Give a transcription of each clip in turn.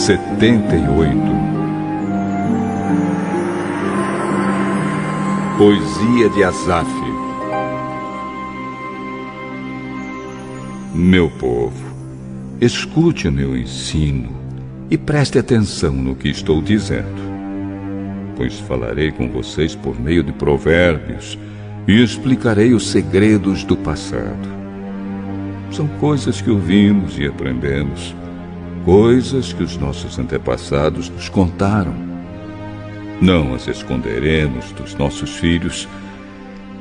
78. Poesia de Asaf. Meu povo, escute o meu ensino e preste atenção no que estou dizendo, pois falarei com vocês por meio de provérbios e explicarei os segredos do passado. São coisas que ouvimos e aprendemos, coisas que os nossos antepassados nos contaram. Não as esconderemos dos nossos filhos,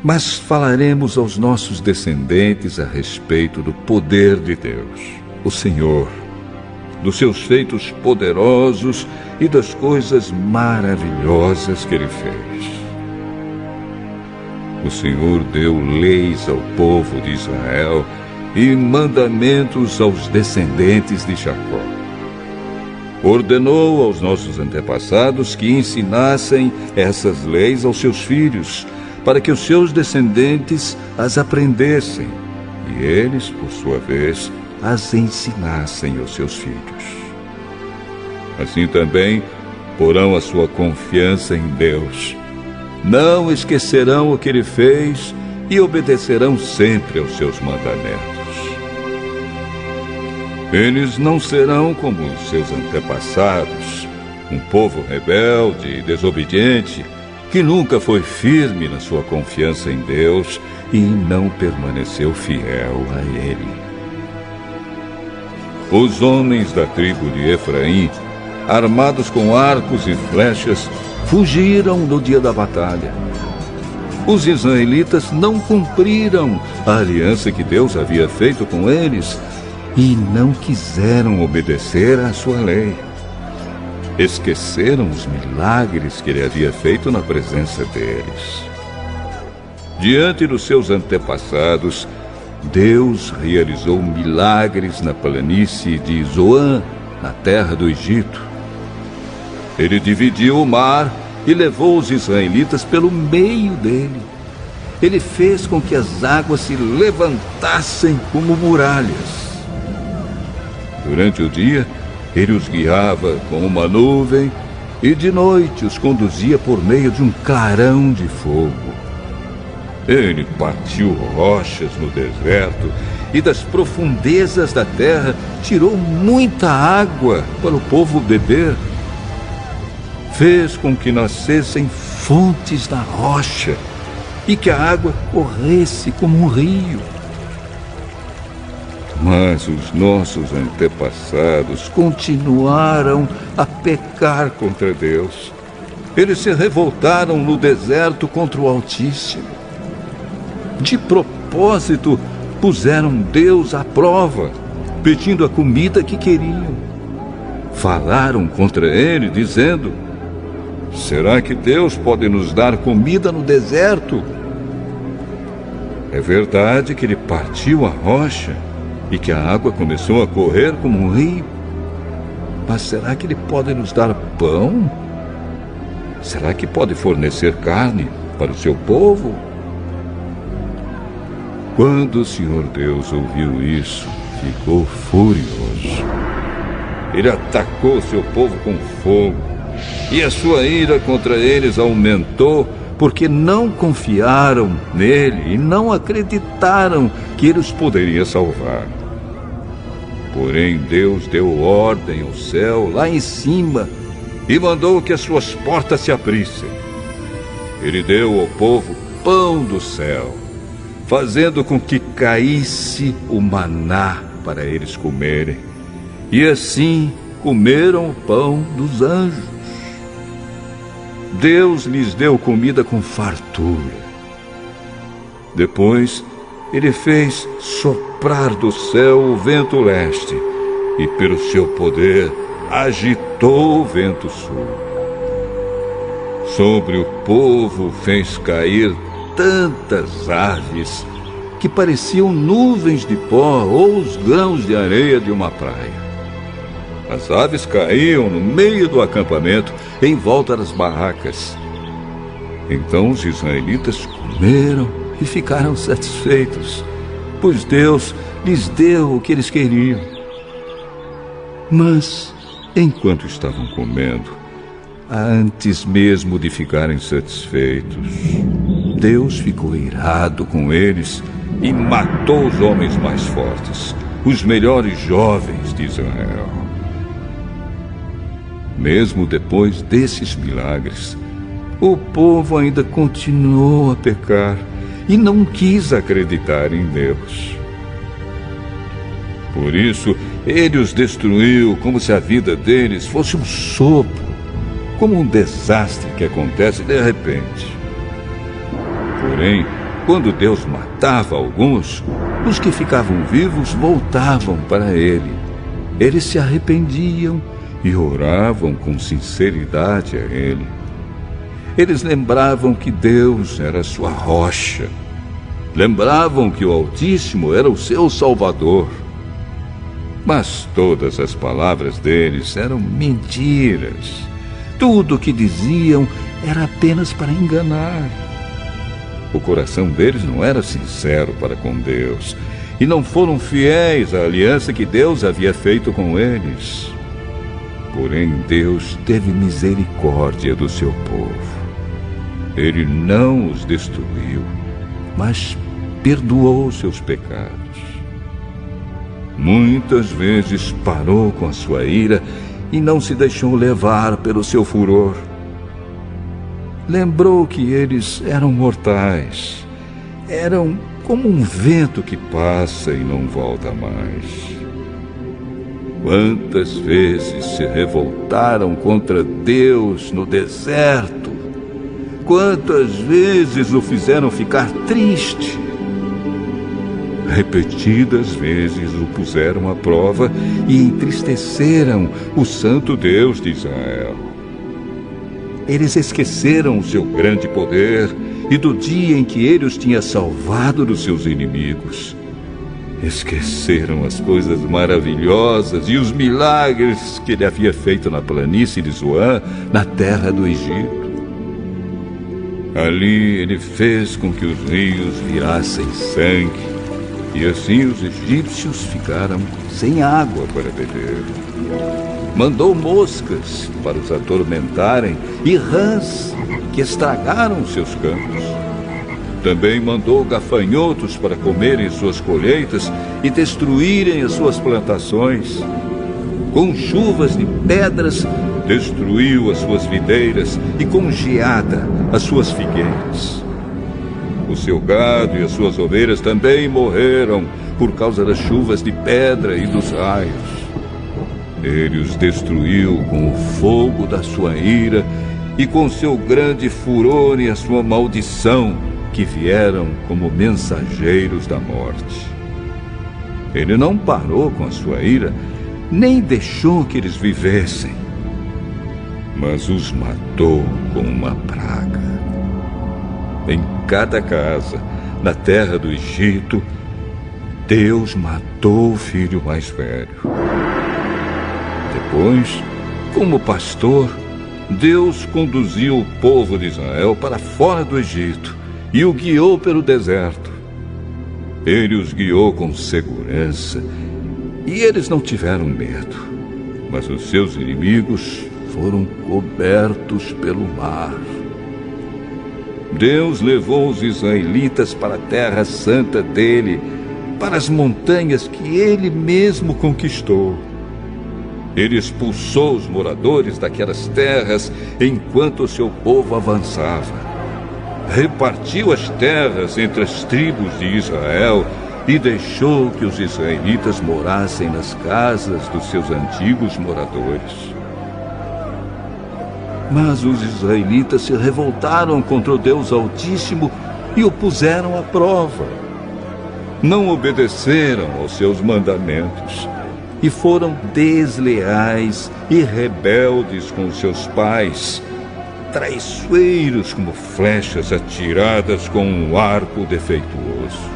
mas falaremos aos nossos descendentes a respeito do poder de Deus, o Senhor, dos seus feitos poderosos e das coisas maravilhosas que Ele fez. O Senhor deu leis ao povo de Israel e mandamentos aos descendentes de Jacó. Ordenou aos nossos antepassados que ensinassem essas leis aos seus filhos, para que os seus descendentes as aprendessem, e eles, por sua vez, as ensinassem aos seus filhos. Assim também porão a sua confiança em Deus. Não esquecerão o que Ele fez e obedecerão sempre aos seus mandamentos. Eles não serão como os seus antepassados, um povo rebelde e desobediente, que nunca foi firme na sua confiança em Deus e não permaneceu fiel a Ele. Os homens da tribo de Efraim, armados com arcos e flechas, fugiram no dia da batalha. Os israelitas não cumpriram a aliança que Deus havia feito com eles e não quiseram obedecer à sua lei. Esqueceram os milagres que Ele havia feito na presença deles. Diante dos seus antepassados, Deus realizou milagres na planície de Zoan, na terra do Egito. Ele dividiu o mar e levou os israelitas pelo meio dele. Ele fez com que as águas se levantassem como muralhas. Durante o dia, Ele os guiava com uma nuvem e de noite os conduzia por meio de um clarão de fogo. Ele partiu rochas no deserto e das profundezas da terra tirou muita água para o povo beber. Fez com que nascessem fontes na rocha e que a água corresse como um rio. Mas os nossos antepassados continuaram a pecar contra Deus. Eles se revoltaram no deserto contra o Altíssimo. De propósito, puseram Deus à prova, pedindo a comida que queriam. Falaram contra Ele, dizendo: será que Deus pode nos dar comida no deserto? É verdade que Ele partiu a rocha e que a água começou a correr como um rio. Mas será que Ele pode nos dar pão? Será que pode fornecer carne para o seu povo? Quando o Senhor Deus ouviu isso, ficou furioso. Ele atacou seu povo com fogo, e a sua ira contra eles aumentou, porque não confiaram nele e não acreditaram que ele os poderia salvar. Porém, Deus deu ordem ao céu lá em cima e mandou que as suas portas se abrissem. Ele deu ao povo pão do céu, fazendo com que caísse o maná para eles comerem. E assim comeram o pão dos anjos. Deus lhes deu comida com fartura. Depois, Ele fez soprar do céu o vento leste e, pelo seu poder, agitou o vento sul. Sobre o povo fez cair tantas aves que pareciam nuvens de pó ou os grãos de areia de uma praia. As aves caíam no meio do acampamento, em volta das barracas. Então os israelitas comeram e ficaram satisfeitos, pois Deus lhes deu o que eles queriam. Mas Enquanto estavam comendo, antes mesmo de ficarem satisfeitos, Deus ficou irado com eles e matou os homens mais fortes, os melhores jovens de Israel. Mesmo depois desses milagres, o povo ainda continuou a pecar e não quis acreditar em Deus. Por isso, ele os destruiu como se a vida deles fosse um sopro, como um desastre que acontece de repente. Porém, quando Deus matava alguns, os que ficavam vivos voltavam para ele. Eles se arrependiam e oravam com sinceridade a ele. Eles lembravam que Deus era sua rocha. Lembravam que o Altíssimo era o seu Salvador. Mas todas as palavras deles eram mentiras. Tudo o que diziam era apenas para enganar. O coração deles não era sincero para com Deus, e não foram fiéis à aliança que Deus havia feito com eles. Porém, Deus teve misericórdia do seu povo. Ele não os destruiu, mas perdoou seus pecados. Muitas vezes parou com a sua ira e não se deixou levar pelo seu furor. Lembrou que eles eram mortais, eram como um vento que passa e não volta mais. Quantas vezes se revoltaram contra Deus no deserto? Quantas vezes o fizeram ficar triste? Repetidas vezes o puseram à prova e entristeceram o santo Deus de Israel. Eles esqueceram o seu grande poder e do dia em que ele os tinha salvado dos seus inimigos. Esqueceram as coisas maravilhosas e os milagres que ele havia feito na planície de Zoan, na terra do Egito. Ali ele fez com que os rios virassem sangue, e assim os egípcios ficaram sem água para beber. Mandou moscas para os atormentarem e rãs que estragaram seus campos. Também mandou gafanhotos para comerem suas colheitas e destruírem as suas plantações. Com chuvas de pedras, destruiu as suas videiras e com geada as suas figueiras. O seu gado e as suas ovelhas também morreram por causa das chuvas de pedra e dos raios. Ele os destruiu com o fogo da sua ira e com seu grande furor e a sua maldição, que vieram como mensageiros da morte. Ele não parou com a sua ira, nem deixou que eles vivessem, mas os matou com uma praga. Em cada casa, na terra do Egito, Deus matou o filho mais velho. Depois, como pastor, Deus conduziu o povo de Israel para fora do Egito e o guiou pelo deserto. Ele os guiou com segurança e eles não tiveram medo, mas os seus inimigos foram cobertos pelo mar. Deus levou os israelitas para a terra santa dele, para as montanhas que ele mesmo conquistou. Ele expulsou os moradores daquelas terras enquanto o seu povo avançava. Repartiu as terras entre as tribos de Israel e deixou que os israelitas morassem nas casas dos seus antigos moradores. Mas os israelitas se revoltaram contra o Deus Altíssimo e o puseram à prova. Não obedeceram aos seus mandamentos e foram desleais e rebeldes com seus pais, traiçoeiros como flechas atiradas com um arco defeituoso.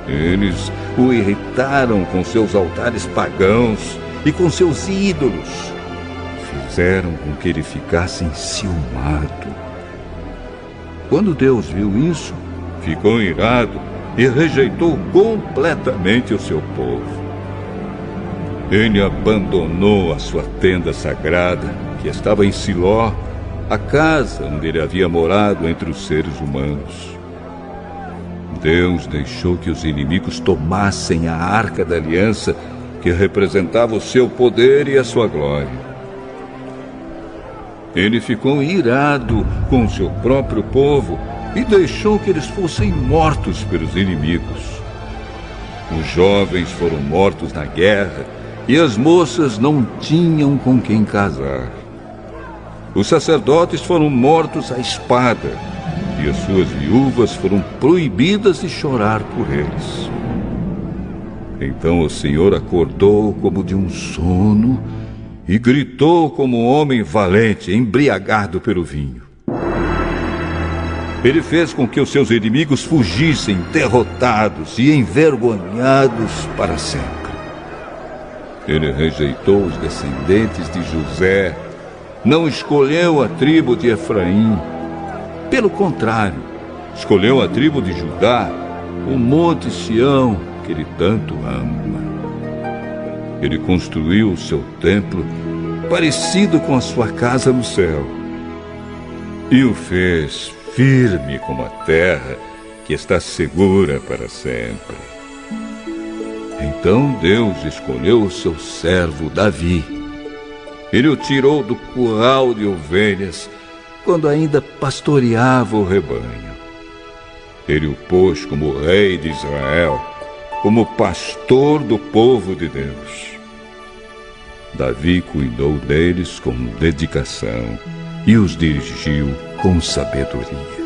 Eles o irritaram com seus altares pagãos e com seus ídolos. Fizeram com que ele ficasse enciumado. Quando Deus viu isso, ficou irado e rejeitou completamente o seu povo. Ele abandonou a sua tenda sagrada, que estava em Siló, a casa onde ele havia morado entre os seres humanos. Deus deixou que os inimigos tomassem a arca da aliança, que representava o seu poder e a sua glória. Ele ficou irado com o seu próprio povo e deixou que eles fossem mortos pelos inimigos. Os jovens foram mortos na guerra e as moças não tinham com quem casar. Os sacerdotes foram mortos à espada e as suas viúvas foram proibidas de chorar por eles. Então o Senhor acordou como de um sono e gritou como um homem valente, embriagado pelo vinho. Ele fez com que os seus inimigos fugissem derrotados e envergonhados para sempre. Ele rejeitou os descendentes de José, não escolheu a tribo de Efraim. Pelo contrário, escolheu a tribo de Judá, o monte Sião, que ele tanto ama. Ele construiu o seu templo parecido com a sua casa no céu e o fez firme como a terra que está segura para sempre. Então Deus escolheu o seu servo Davi. Ele o tirou do curral de ovelhas quando ainda pastoreava o rebanho. Ele o pôs como rei de Israel, como pastor do povo de Deus. Davi cuidou deles com dedicação e os dirigiu com sabedoria.